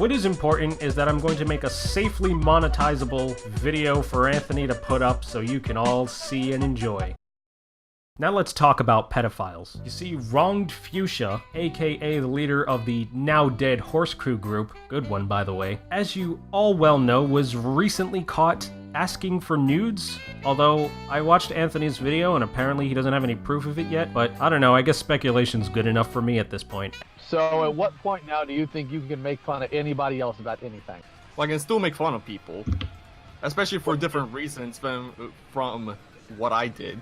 What is important is that I'm going to make a safely monetizable video for Anthony to put up so you can all see and enjoy. Now let's talk about pedophiles. You see, Wronged Fuchsia, aka the leader of the now dead Horse Crew group, good one by the way, as you all well know, was recently caught asking for nudes. Although, I watched Anthony's video and apparently he doesn't have any proof of it yet, but I don't know, I guess speculation's good enough for me at this point. So at what point now do you think you can make fun of anybody else about anything? Well, I can still make fun of people, especially for different reasons from what I did.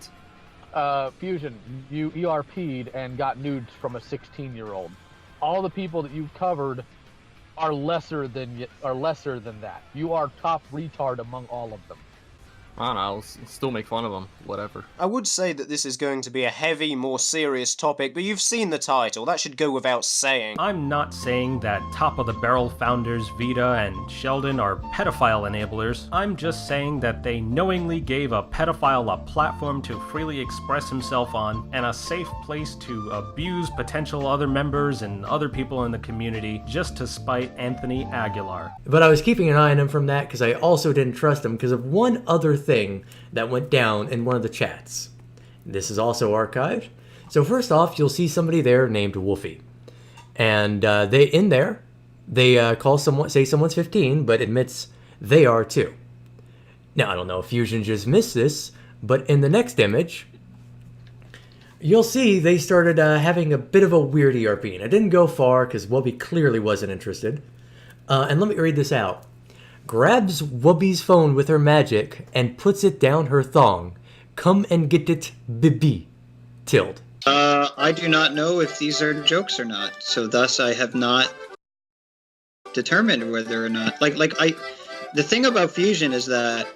Fusion, you ERP'd and got nudes from a 16-year-old. All the people that you've covered are lesser than that. You are top retard among all of them. I don't know, I'll still make fun of them, whatever. I would say that this is going to be a heavy, more serious topic, but you've seen the title, that should go without saying. I'm not saying that Top of the Barrel founders Vita and Sheldon are pedophile enablers. I'm just saying that they knowingly gave a pedophile a platform to freely express himself on, and a safe place to abuse potential other members and other people in the community just to spite Anthony Aguilar. But I was keeping an eye on him from that because I also didn't trust him because of one other thing that went down in one of the chats. This is also archived. So first off, you'll see somebody there named Wolfie. And they call someone, say someone's 15, but admits they are too. Now, I don't know if Fusion just missed this, but in the next image, you'll see they started having a bit of a weird ERP. And it didn't go far because Wubby clearly wasn't interested. And let me read this out. Grabs Wubby's phone with her magic and puts it down her thong. Come and get it, bibi. Tilde. I do not know if these are jokes or not, so thus I have not determined whether or not. The thing about Fusion is that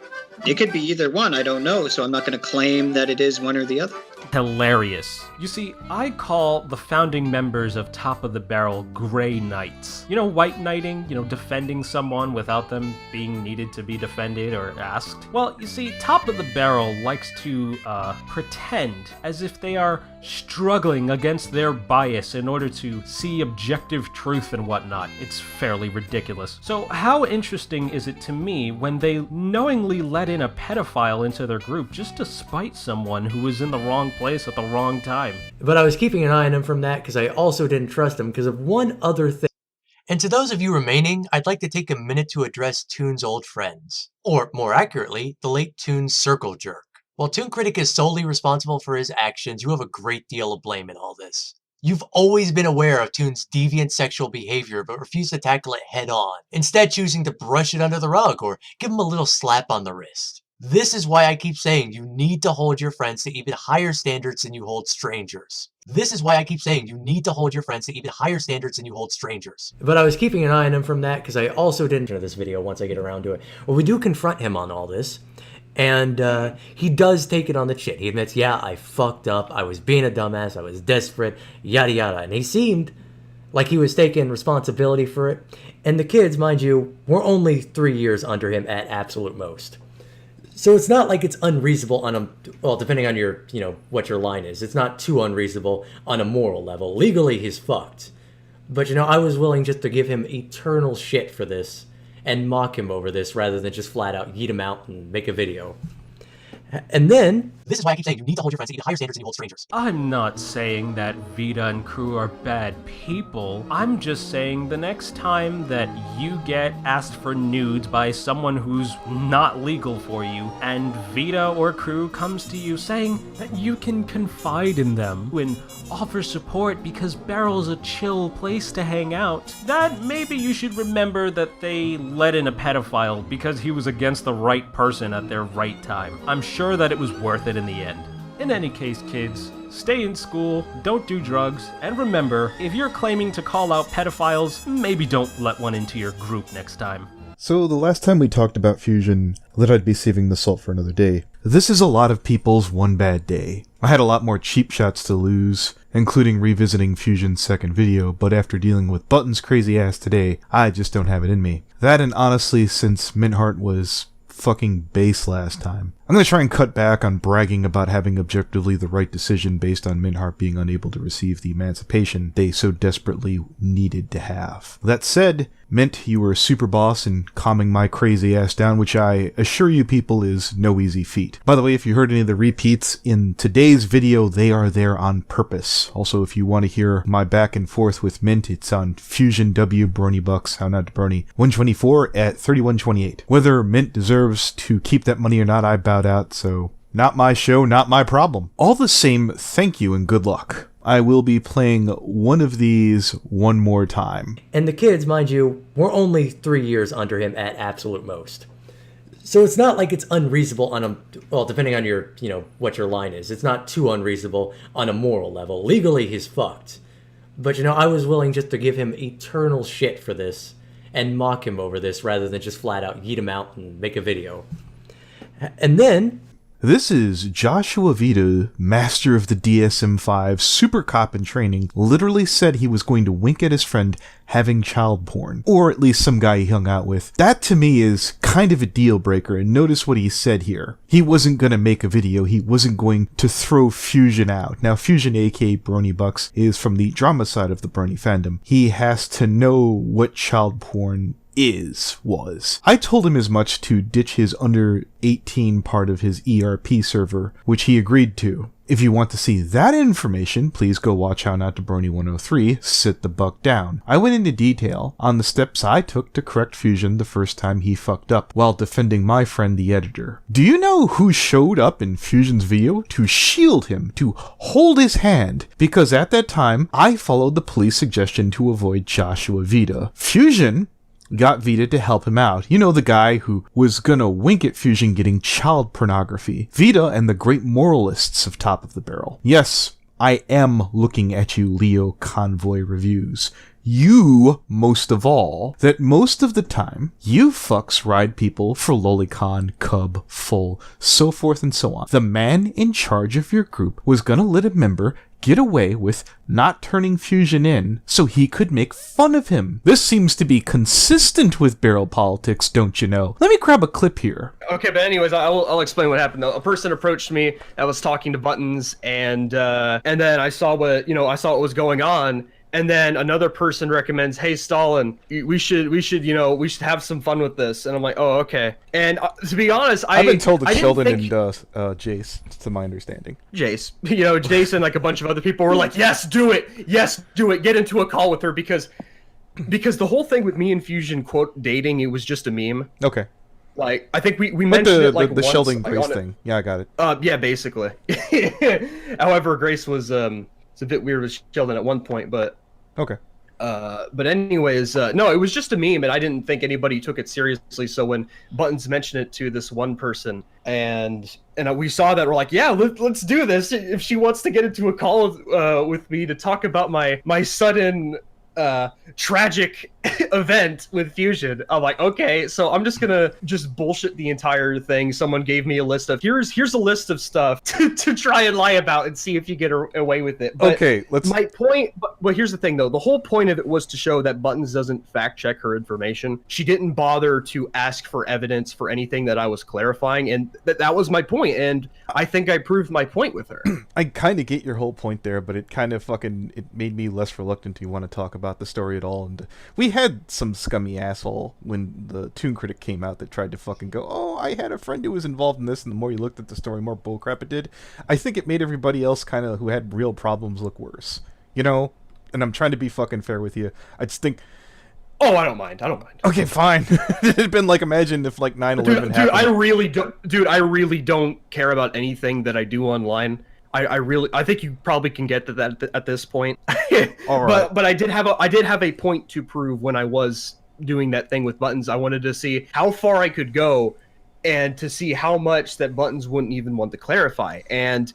it could be either one, I don't know, so I'm not going to claim that it is one or the other. Hilarious. You see, I call the founding members of Top of the Barrel Grey Knights. You know, white knighting, defending someone without them being needed to be defended or asked. Well, you see, Top of the Barrel likes to pretend as if they are struggling against their bias in order to see objective truth and whatnot. It's fairly ridiculous. So how interesting is it to me when they knowingly let in a pedophile into their group just to spite someone who was in the wrong place at the wrong time? But I was keeping an eye on him from that because I also didn't trust him because of one other thing. And to those of you remaining, I'd like to take a minute to address Toon's old friends. Or, more accurately, the late Toon's circle jerk. While Toon Critic is solely responsible for his actions, you have a great deal of blame in all this. You've always been aware of Toon's deviant sexual behavior, but refused to tackle it head on, instead choosing to brush it under the rug or give him a little slap on the wrist. This is why I keep saying you need to hold your friends to even higher standards than you hold strangers. This is why I keep saying you need to hold your friends to even higher standards than you hold strangers. But I was keeping an eye on him from that because I also didn't know this video once I get around to it. Well, we do confront him on all this. And he does take it on the chin. He admits, yeah, I fucked up. I was being a dumbass. I was desperate. Yada yada. And he seemed like he was taking responsibility for it. And the kids, mind you, were only 3 years under him at absolute most. So it's not like it's unreasonable on a, well, depending on your, what your line is. It's not too unreasonable on a moral level. Legally, he's fucked. But, I was willing just to give him eternal shit for this and mock him over this rather than just flat out yeet him out and make a video. And then, this is why I keep saying you need to hold your friends to even higher standards than you hold strangers. I'm not saying that Vita and crew are bad people. I'm just saying the next time that you get asked for nudes by someone who's not legal for you, and Vita or crew comes to you saying that you can confide in them and offer support because Barrel's a chill place to hang out, that maybe you should remember that they let in a pedophile because he was against the right person at their right time. I'm sure that it was worth it in the end. In any case, kids, stay in school, don't do drugs, and remember, if you're claiming to call out pedophiles, maybe don't let one into your group next time. So the last time we talked about Fusion, I thought I'd be saving the salt for another day. This is a lot of people's one bad day. I had a lot more cheap shots to lose, including revisiting Fusion's second video, but after dealing with Button's crazy ass today, I just don't have it in me. That, and honestly, since Mintheart was fucking base last time, I'm going to try and cut back on bragging about having objectively the right decision based on Minhart being unable to receive the emancipation they so desperately needed to have. That said, Mint, you were a super boss in calming my crazy ass down, which I assure you people is no easy feat. By the way, if you heard any of the repeats in today's video, they are there on purpose. Also, if you want to hear my back and forth with Mint, it's on Fusion W Brony Bucks, HowNotToBrony 124 at 3128. Whether Mint deserves to keep that money or not, I bowed out, so not my show, not my problem. All the same, thank you and good luck. I will be playing one of these one more time. And the kids, mind you, were only 3 years under him at absolute most. So it's not like it's unreasonable on a, well, depending on your, what your line is. It's not too unreasonable on a moral level. Legally, he's fucked. But, I was willing just to give him eternal shit for this and mock him over this rather than just flat out yeet him out and make a video. And then... This is Joshua Vita, master of the DSM-5, super cop in training, literally said he was going to wink at his friend having child porn. Or at least some guy he hung out with. That to me is kind of a deal breaker, and notice what he said here. He wasn't going to make a video, he wasn't going to throw Fusion out. Now Fusion, aka Brony Bucks, is from the drama side of the Brony fandom. He has to know what child porn was. I told him as much to ditch his under 18 part of his ERP server, which he agreed to. If you want to see that information, please go watch HowNotToBrony 103, Sit the Buck Down. I went into detail on the steps I took to correct Fusion the first time he fucked up, while defending my friend the editor. Do you know who showed up in Fusion's video to shield him, to hold his hand? Because at that time, I followed the police suggestion to avoid Joshua Vita. Fusion got Vita to help him out. You know, the guy who was gonna wink at Fusion getting child pornography. Vita and the great moralists of Top of the Barrel. Yes, I am looking at you, Lio Convoy Reviews. You, most of all, that most of the time, you fucks ride people for Lolicon, Cub, Full, so forth and so on. The man in charge of your group was gonna let a member get away with not turning Fusion in so he could make fun of him. This seems to be consistent with barrel politics, don't you know? Let me grab a clip here. Okay, but anyways, I'll explain what happened. A person approached me that was talking to Buttons, and then I saw what was going on. And then another person recommends, "Hey, Stalin, we should have some fun with this." And I'm like, "Oh, okay." And to be honest, I've been told it's Sheldon and Jace, to my understanding. Jace, Jason, like a bunch of other people were like, "Yes, do it, get into a call with her," because the whole thing with me and Fusion quote dating, it was just a meme. Okay. Like, I think we mentioned it like the once, Sheldon like, Grace thing. Yeah, I got it. Yeah, basically. However, Grace was it's a bit weird with Sheldon at one point, but. Okay. But anyways, no, it was just a meme, and I didn't think anybody took it seriously. So when Buttons mentioned it to this one person, and we saw that, we're like, yeah, let's do this. If she wants to get into a call with me to talk about my sudden tragic event with Fusion, I'm like, okay, so I'm just gonna bullshit the entire thing. Someone gave me a list of here's a list of stuff to try and lie about and see if you get away with it. But okay, my point, but here's the thing though, the whole point of it was to show that Buttons doesn't fact check her information. She didn't bother to ask for evidence for anything that I was clarifying, and that was my point, and I think I proved my point with her. I kind of get your whole point there, but it kind of it made me less reluctant to want to talk about the story at all. And we had some scummy asshole when the Toon Critic came out that tried to fucking go, "Oh, I had a friend who was involved in this," and the more you looked at the story, more bullcrap it did. I think it made everybody else kind of who had real problems look worse, and I'm trying to be fucking fair with you. I just think, oh, I don't mind. Okay, fine. It'd been like, imagine if like 9/11 happened. I really don't care about anything that I do online. I think you probably can get to that at this point. All right. But I did have a point to prove when I was doing that thing with Buttons. I wanted to see how far I could go, and to see how much that Buttons wouldn't even want to clarify. And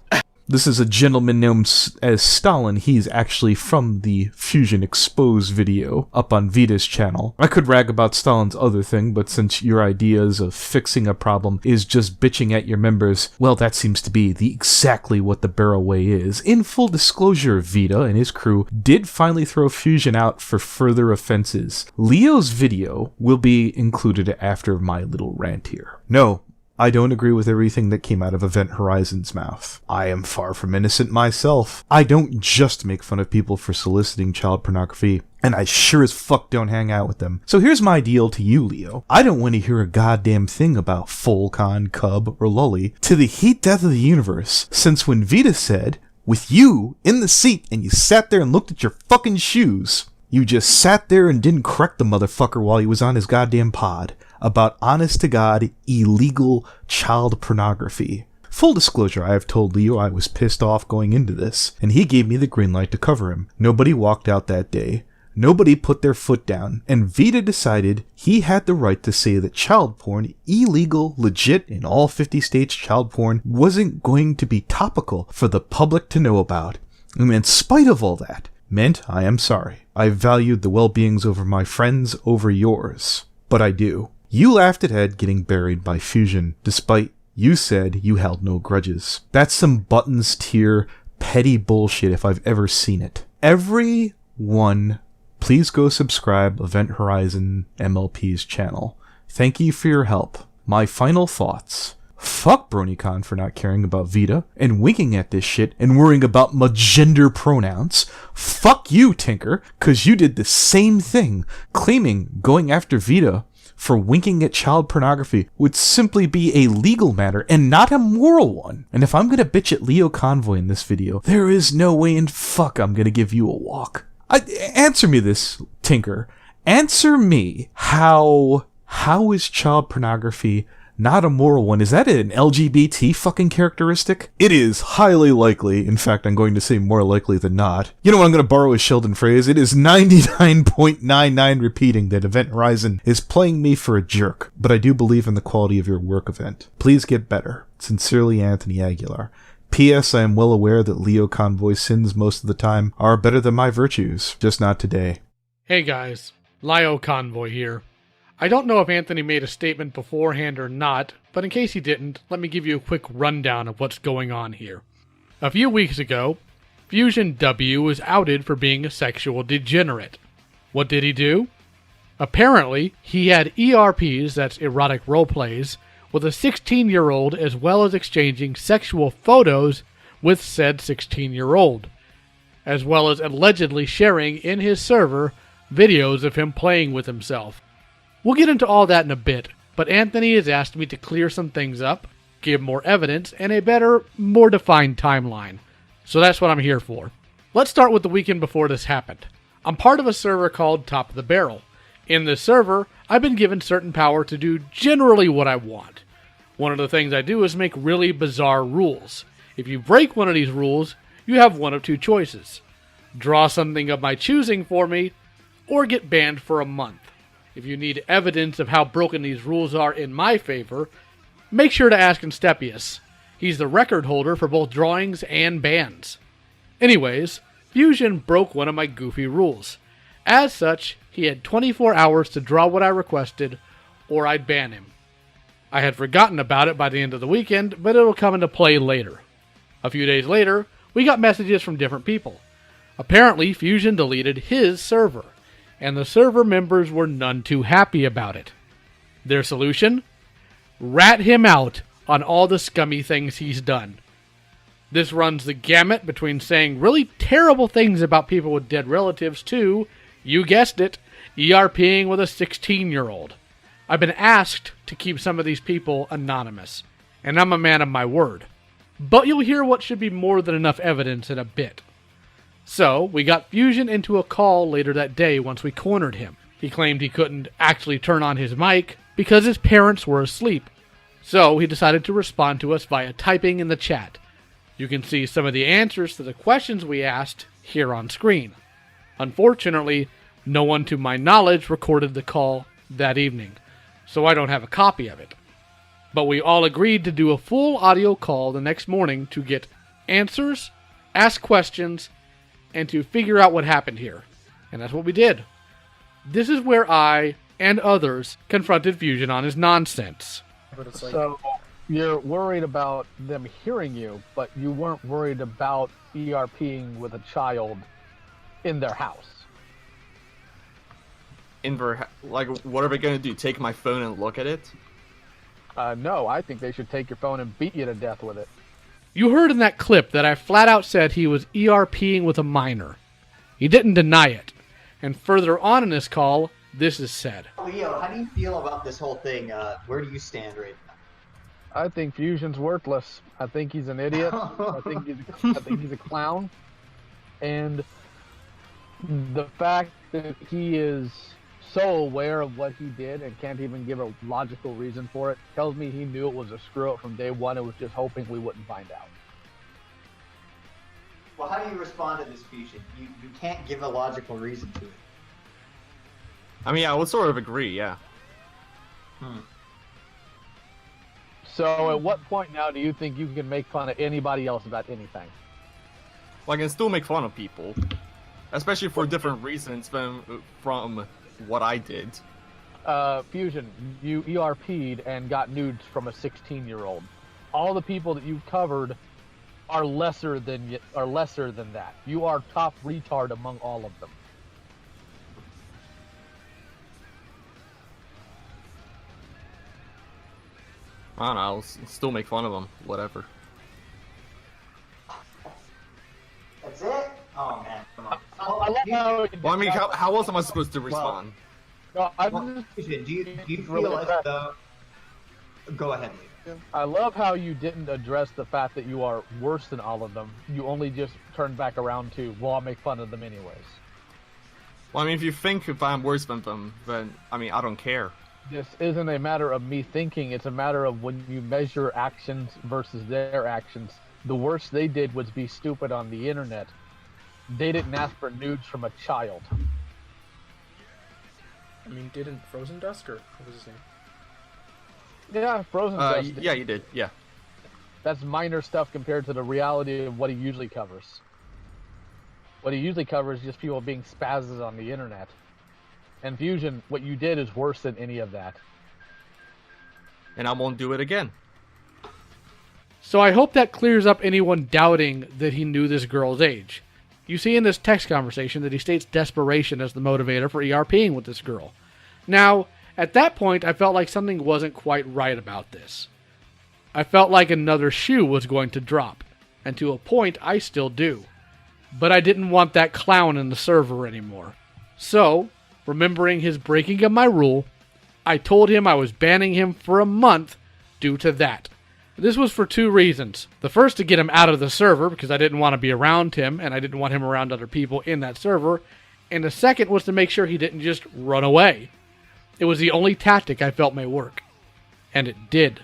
This is a gentleman known as Stalin. He's actually from the Fusion Exposed video up on Vita's channel. I could rag about Stalin's other thing, but since your ideas of fixing a problem is just bitching at your members, well, that seems to be exactly what the barrel way is. In full disclosure, Vita and his crew did finally throw Fusion out for further offenses. Leo's video will be included after my little rant here. No, I don't agree with everything that came out of Event Horizon's mouth. I am far from innocent myself. I don't just make fun of people for soliciting child pornography, and I sure as fuck don't hang out with them. So here's my deal to you, Leo. I don't want to hear a goddamn thing about Folcon, Cub, or Lully to the heat death of the universe, since when Vita said, with you in the seat and you sat there and looked at your fucking shoes, you just sat there and didn't correct the motherfucker while he was on his goddamn pod about honest-to-God illegal child pornography. Full disclosure, I have told Leo I was pissed off going into this, and he gave me the green light to cover him. Nobody walked out that day. Nobody put their foot down, and Vita decided he had the right to say that child porn, illegal, legit, in all 50 states child porn, wasn't going to be topical for the public to know about. And in spite of all that, meant I am sorry. I valued the well-beings over my friends over yours. But I do. You laughed at Ed getting buried by Fusion, despite you said you held no grudges. That's some Buttons tier petty bullshit if I've ever seen it. Everyone, please go subscribe Event Horizon MLP's channel. Thank you for your help. My final thoughts. Fuck BronyCon for not caring about Vita and winking at this shit and worrying about my gender pronouns. Fuck you, Tinker, cause you did the same thing, claiming going after Vita for winking at child pornography would simply be a legal matter and not a moral one. And if I'm gonna bitch at Lio Convoy in this video, there is no way in fuck I'm gonna give you a walk. Answer me this, Tinker. Answer me how is child pornography not a moral one? Is that an LGBT fucking characteristic? It is highly likely, in fact I'm going to say more likely than not. You know what, I'm going to borrow a Sheldon phrase, it is 99.99 repeating that Event Horizon is playing me for a jerk, but I do believe in the quality of your work, Event. Please get better. Sincerely, Anthony Aguilar. P.S. I am well aware that Lio Convoy's sins most of the time are better than my virtues, just not today. Hey guys, Lio Convoy here. I don't know if Anthony made a statement beforehand or not, but in case he didn't, let me give you a quick rundown of what's going on here. A few weeks ago, Fusion W was outed for being a sexual degenerate. What did he do? Apparently, he had ERPs, that's erotic roleplays, with a 16-year-old as well as exchanging sexual photos with said 16-year-old, as well as allegedly sharing in his server videos of him playing with himself. We'll get into all that in a bit, but Anthony has asked me to clear some things up, give more evidence, and a better, more defined timeline. So that's what I'm here for. Let's start with the weekend before this happened. I'm part of a server called Top of the Barrel. In this server, I've been given certain power to do generally what I want. One of the things I do is make really bizarre rules. If you break one of these rules, you have one of two choices. Draw something of my choosing for me, or get banned for a month. If you need evidence of how broken these rules are in my favor, make sure to ask Enstepius. He's the record holder for both drawings and bans. Anyways, Fusion broke one of my goofy rules. As such, he had 24 hours to draw what I requested, or I'd ban him. I had forgotten about it by the end of the weekend, but it'll come into play later. A few days later, we got messages from different people. Apparently, Fusion deleted his server, and the server members were none too happy about it. Their solution? Rat him out on all the scummy things he's done. This runs the gamut between saying really terrible things about people with dead relatives to, you guessed it, ERPing with a 16-year-old. I've been asked to keep some of these people anonymous, and I'm a man of my word. But you'll hear what should be more than enough evidence in a bit. So, we got Fusion into a call later that day once we cornered him. He claimed he couldn't actually turn on his mic because his parents were asleep. So, he decided to respond to us via typing in the chat. You can see some of the answers to the questions we asked here on screen. Unfortunately, no one to my knowledge recorded the call that evening, so I don't have a copy of it. But we all agreed to do a full audio call the next morning to get answers, ask questions, and to figure out what happened here. And that's what we did. This is where I and others confronted Fusion on his nonsense. So, you're worried about them hearing you, but you weren't worried about ERPing with a child in their house. Like, what are we gonna do? Take my phone and look at it? No, I think they should take your phone and beat you to death with it. You heard in that clip that I flat out said he was ERPing with a minor. He didn't deny it. And further on in this call, this is said. Leo, how do you feel about this whole thing? Where do you stand right now? I think Fusion's worthless. I think he's an idiot. I think he's a clown. And the fact that he is so aware of what he did and can't even give a logical reason for it tells me he knew it was a screw up from day one and was just hoping we wouldn't find out. Well, how do you respond to this, Fusion? You can't give a logical reason to it. I mean, I would sort of agree, yeah. So at what point now do you think you can make fun of anybody else about anything? Well, I can still make fun of people, especially for different reasons from what I did. Fusion, you ERP'd and got nudes from a 16-year-old. All the people that you covered are lesser than that. You are top retard among all of them. I don't know, I'll still make fun of them, whatever. That's it? Oh man, come on. Well, I mean, how else am I supposed to respond? No, Fusion, do you feel like the... Go ahead, Leo. I love how you didn't address the fact that you are worse than all of them. You only just turned back around to, well, I'll make fun of them anyways. Well, I mean, if you think if I'm worse than them, then, I mean, I don't care. This isn't a matter of me thinking, it's a matter of when you measure actions versus their actions. The worst they did was be stupid on the internet. They didn't ask for nudes from a child. I mean, didn't Frozen Dust, or what was his name? Yeah, Frozen Dust. Yeah, you did, yeah. That's minor stuff compared to the reality of what he usually covers. What he usually covers is just people being spazzes on the internet. And Fusion, what you did is worse than any of that. And I won't do it again. So I hope that clears up anyone doubting that he knew this girl's age. You see in this text conversation that he states desperation as the motivator for ERPing with this girl. Now, at that point, I felt like something wasn't quite right about this. I felt like another shoe was going to drop, and to a point, I still do. But I didn't want that clown in the server anymore. So, remembering his breaking of my rule, I told him I was banning him for a month due to that. This was for two reasons. The first, to get him out of the server, because I didn't want to be around him, and I didn't want him around other people in that server. And the second was to make sure he didn't just run away. It was the only tactic I felt may work. And it did.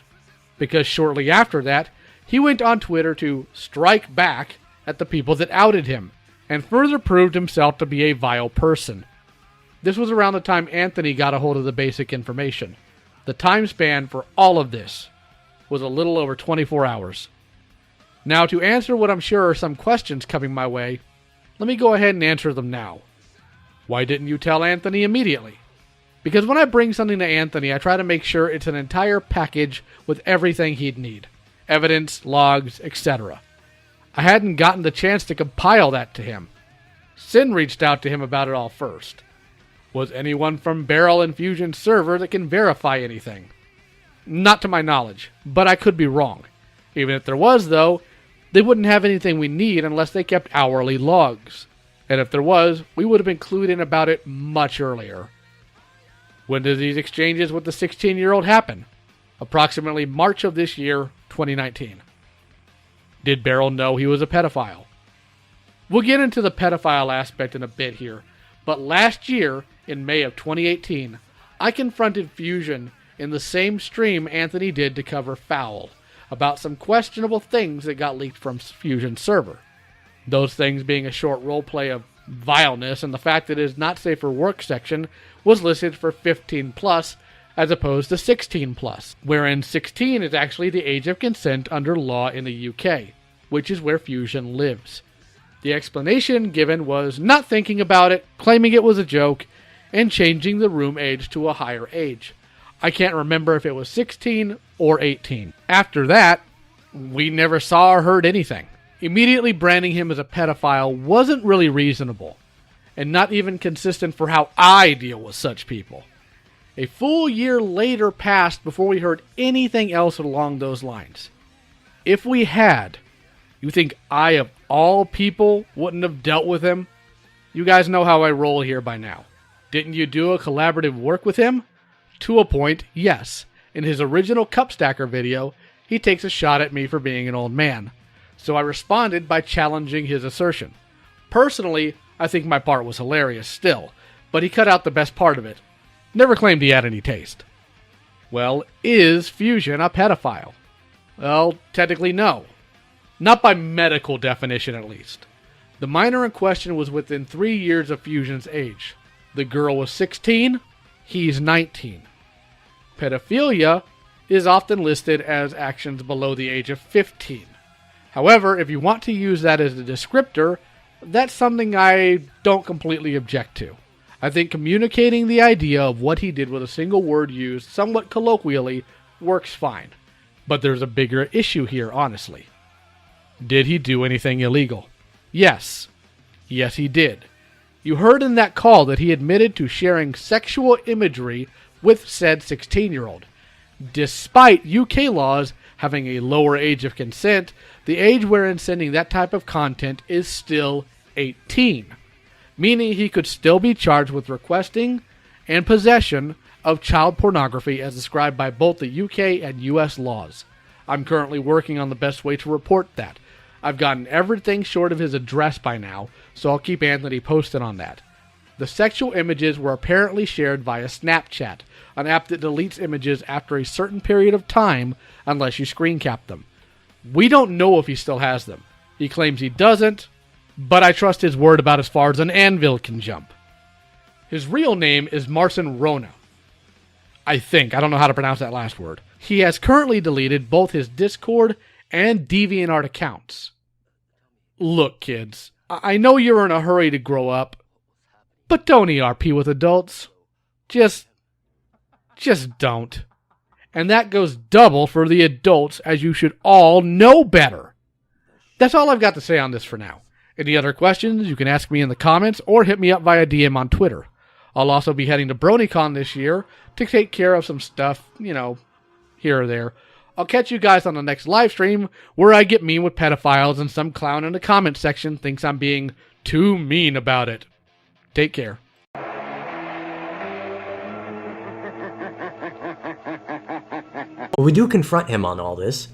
Because shortly after that, he went on Twitter to strike back at the people that outed him, and further proved himself to be a vile person. This was around the time Anthony got a hold of the basic information. The time span for all of this was a little over 24 hours. Now, to answer what I'm sure are some questions coming my way, let me go ahead and answer them now. Why didn't you tell Anthony immediately? Because when I bring something to Anthony, I try to make sure it's an entire package with everything he'd need. Evidence, logs, etc. I hadn't gotten the chance to compile that to him. Sin reached out to him about it all first. Was anyone from Barrel and Fusion's server that can verify anything? Not to my knowledge, but I could be wrong. Even if there was, though, they wouldn't have anything we need unless they kept hourly logs. And if there was, we would have been clued in about it much earlier. When did these exchanges with the 16-year-old happen? Approximately March of this year, 2019. Did Barrel know he was a pedophile? We'll get into the pedophile aspect in a bit here, but last year, in May of 2018, I confronted Fusion in the same stream Anthony did to cover Foul, about some questionable things that got leaked from Fusion's server. Those things being a short roleplay of vileness and the fact that his not safe for work section was listed for 15 plus as opposed to 16 plus, wherein 16 is actually the age of consent under law in the UK, which is where Fusion lives. The explanation given was not thinking about it, claiming it was a joke, and changing the room age to a higher age. I can't remember if it was 16 or 18. After that, we never saw or heard anything. Immediately branding him as a pedophile wasn't really reasonable, and not even consistent for how I deal with such people. A full year later passed before we heard anything else along those lines. If we had, you think I, of all people, wouldn't have dealt with him? You guys know how I roll here by now. Didn't you do a collaborative work with him? To a point, yes. In his original Cup Stacker video, he takes a shot at me for being an old man. So I responded by challenging his assertion. Personally, I think my part was hilarious still, but he cut out the best part of it. Never claimed he had any taste. Well, is Fusion a pedophile? Well, technically no. Not by medical definition, at least. The minor in question was within 3 years of Fusion's age. The girl was 16, he's 19. Pedophilia is often listed as actions below the age of 15. However, if you want to use that as a descriptor, that's something I don't completely object to. I think communicating the idea of what he did with a single word used somewhat colloquially works fine. But there's a bigger issue here, honestly. Did he do anything illegal? Yes. Yes, he did. You heard in that call that he admitted to sharing sexual imagery with said 16-year-old. Despite UK laws having a lower age of consent, the age wherein sending that type of content is still 18. Meaning he could still be charged with requesting and possession of child pornography as described by both the UK and US laws. I'm currently working on the best way to report that. I've gotten everything short of his address by now, so I'll keep Anthony posted on that. The sexual images were apparently shared via Snapchat, an app that deletes images after a certain period of time unless you screen cap them. We don't know if he still has them. He claims he doesn't, but I trust his word about as far as an anvil can jump. His real name is Marcin Rona. I think. I don't know how to pronounce that last word. He has currently deleted both his Discord and DeviantArt accounts. Look, kids, I know you're in a hurry to grow up, but don't ERP with adults. Just don't. And that goes double for the adults, as you should all know better. That's all I've got to say on this for now. Any other questions, you can ask me in the comments or hit me up via DM on Twitter. I'll also be heading to BronyCon this year to take care of some stuff, here or there. I'll catch you guys on the next live stream where I get mean with pedophiles and some clown in the comment section thinks I'm being too mean about it. Take care. We do confront him on all this,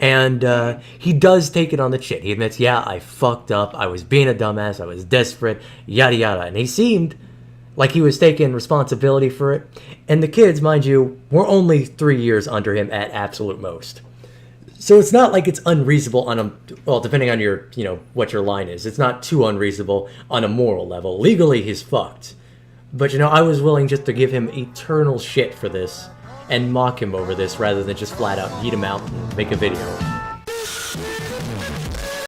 and he does take it on the chin. He admits, yeah, I fucked up, I was being a dumbass, I was desperate, yada yada, and he seemed like he was taking responsibility for it. And the kids, mind you, were only 3 years under him at absolute most. So it's not like it's unreasonable on a, well, depending on your, what your line is, it's not too unreasonable on a moral level. Legally, he's fucked. But, I was willing just to give him eternal shit for this and mock him over this rather than just flat out beat him out and make a video.